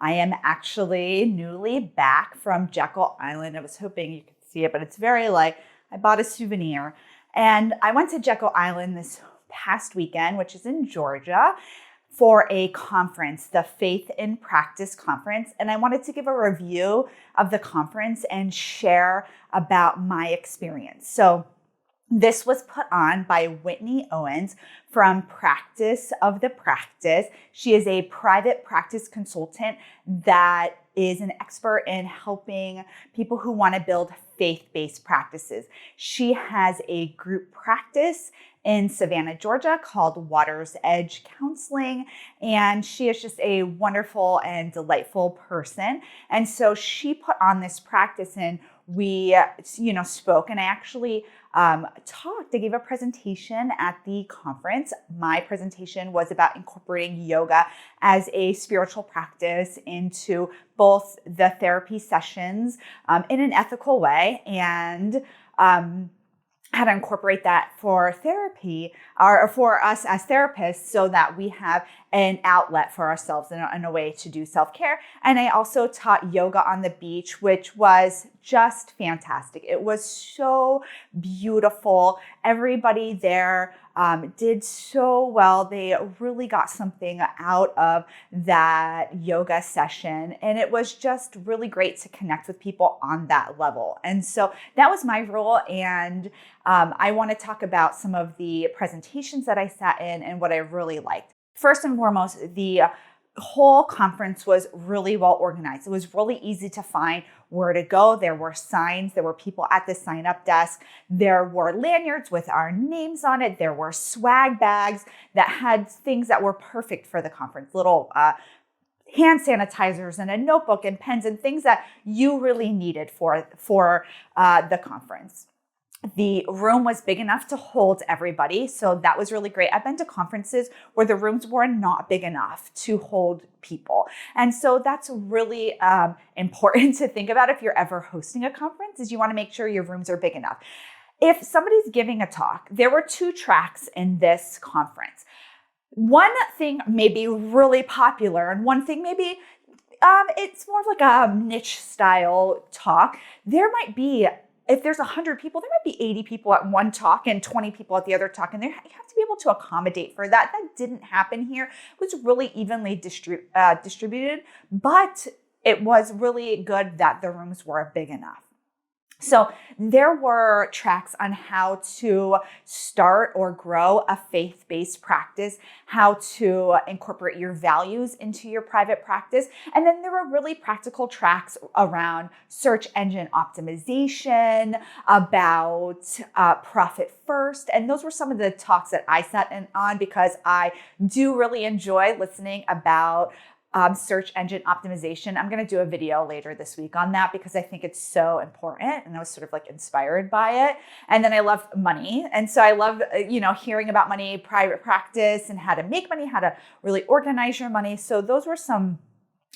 I am actually newly back from Jekyll Island. I was hoping you could see it, but it's very I bought a souvenir. And I went to Jekyll Island this past weekend, which is in Georgia, for a conference, the Faith in Practice conference. And I wanted to give a review of the conference and share about my experience. So this was put on by Whitney Owens from Practice of the Practice. She is a private practice consultant that is an expert in helping people who want to build faith-based practices. She has a group practice in Savannah, Georgia called Water's Edge Counseling. And she is just a wonderful and delightful person. And so she put on this practice and we, spoke, and I actually I gave a presentation at the conference. My presentation was about incorporating yoga as a spiritual practice into both the therapy sessions in an ethical way and how to incorporate that for therapy or for us as therapists so that we have an outlet for ourselves and a way to do self-care. And I also taught yoga on the beach, which was just fantastic. It was so beautiful. Everybody there did so well. They really got something out of that yoga session. And it was just really great to connect with people on that level. And so that was my role. And I want to talk about some of the presentations that I sat in and what I really liked. First and foremost, the whole conference was really well organized. It was really easy to find where to go. There were signs. There were people at the sign-up desk. There were lanyards with our names on it. There were swag bags that had things that were perfect for the conference, little hand sanitizers and a notebook and pens and things that you really needed for the conference. The room was big enough to hold everybody, so that was really great. I've been to conferences where the rooms were not big enough to hold people. And so that's really important to think about if you're ever hosting a conference, is you want to make sure your rooms are big enough. If somebody's giving a talk, there were 2 tracks in this conference. One thing may be really popular and one thing maybe it's more of like a niche style talk. There might be, if there's 100 people, there might be 80 people at one talk and 20 people at the other talk. And you have to be able to accommodate for that. That didn't happen here. It was really evenly distributed, but it was really good that the rooms were big enough. So there were tracks on how to start or grow a faith-based practice, how to incorporate your values into your private practice. And then there were really practical tracks around search engine optimization, about profit first. And those were some of the talks that I sat in on because I do really enjoy listening about search engine optimization. I'm going to do a video later this week on that because I think it's so important and I was sort of inspired by it. And then I love money. And so I love, hearing about money, private practice and how to make money, how to really organize your money. So those were some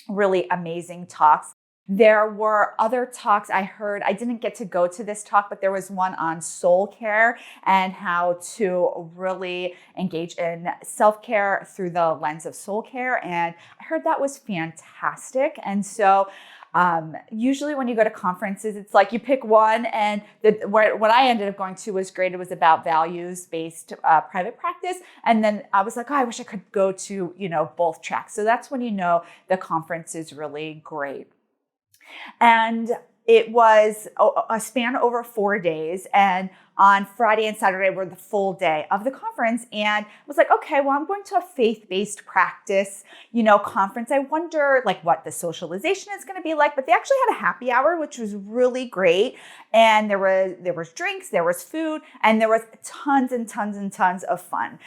really amazing talks. There were other talks I heard. I didn't get to go to this talk, but there was one on soul care and how to really engage in self-care through the lens of soul care. And I heard that was fantastic. And so usually when you go to conferences, it's like you pick one and what I ended up going to was great. It was about values-based private practice. And then I was like, I wish I could go to, both tracks. So that's when the conference is really great. And it was a span over 4 days. And on Friday and Saturday were the full day of the conference. And I was like, okay, well, I'm going to a faith-based practice, conference. I wonder what the socialization is going to be like. But they actually had a happy hour, which was really great. And there was drinks, there was food, and there was tons and tons and tons of fun.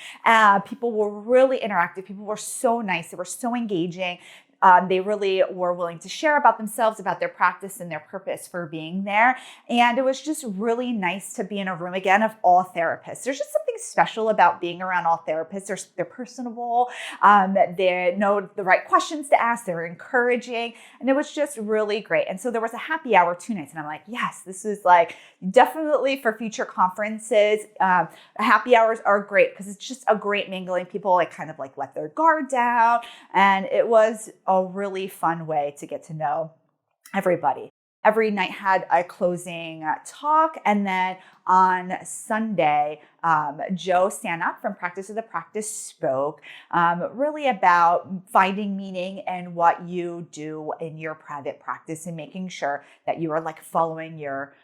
People were really interactive. People were so nice. They were so engaging. They really were willing to share about themselves, about their practice and their purpose for being there. And it was just really nice to be in a room again of all therapists. There's just something special about being around all therapists. They're personable. They know the right questions to ask. They're encouraging. And it was just really great. And so there was a happy hour 2 nights. And I'm like, yes, this is definitely for future conferences. Happy hours are great because it's just a great mingling. People let their guard down. And it was a really fun way to get to know everybody. Every night had a closing talk. And then on Sunday, Joe Stanop from Practice of the Practice spoke really about finding meaning in what you do in your private practice and making sure that you are like following your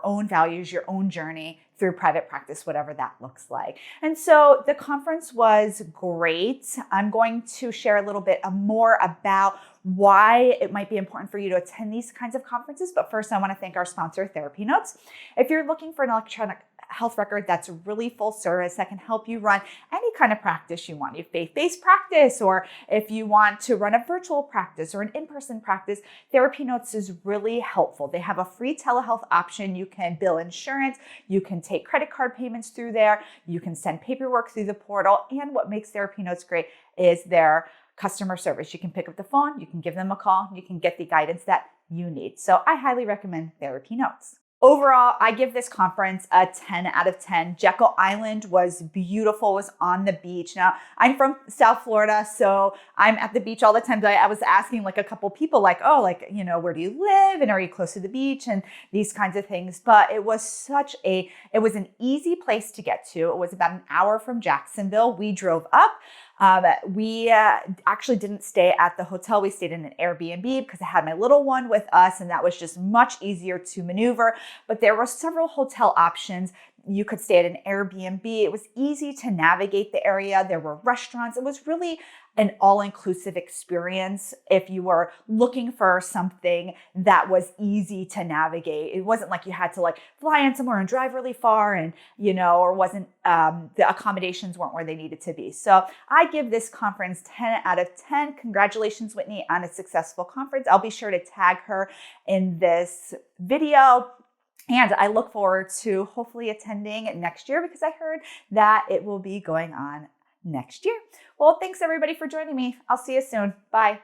own values, your own journey through private practice, whatever that looks like. And so the conference was great. I'm going to share a little bit more about why it might be important for you to attend these kinds of conferences. But first, I want to thank our sponsor, TherapyNotes. If you're looking for an electronic health record that's really full service that can help you run any kind of practice you want, faith-based practice, or if you want to run a virtual practice or an in-person practice, TherapyNotes is really helpful. They have a free telehealth option. You can bill insurance, you can take credit card payments through there, you can send paperwork through the portal, and what makes TherapyNotes great is their customer service. You can pick up the phone, you can give them a call, you can get the guidance that you need. So I highly recommend TherapyNotes. Overall, I give this conference a 10 out of 10. Jekyll Island was beautiful, was on the beach. Now, I'm from South Florida, so I'm at the beach all the time. But I was asking like a couple people like, oh, like, where do you live? And are you close to the beach? And these kinds of things. But it was it was an easy place to get to. It was about an hour from Jacksonville. We drove up. We actually didn't stay at the hotel. We stayed in an Airbnb because I had my little one with us, and that was just much easier to maneuver. But there were several hotel options. You could stay at an Airbnb. It was easy to navigate the area. There were restaurants. It was really an all-inclusive experience if you were looking for something that was easy to navigate. It wasn't like you had to like fly in somewhere and drive really far and, or wasn't, the accommodations weren't where they needed to be. So I give this conference 10 out of 10. Congratulations, Whitney, on a successful conference. I'll be sure to tag her in this video. And I look forward to hopefully attending next year because I heard that it will be going on next year. Well, thanks everybody for joining me. I'll see you soon. Bye.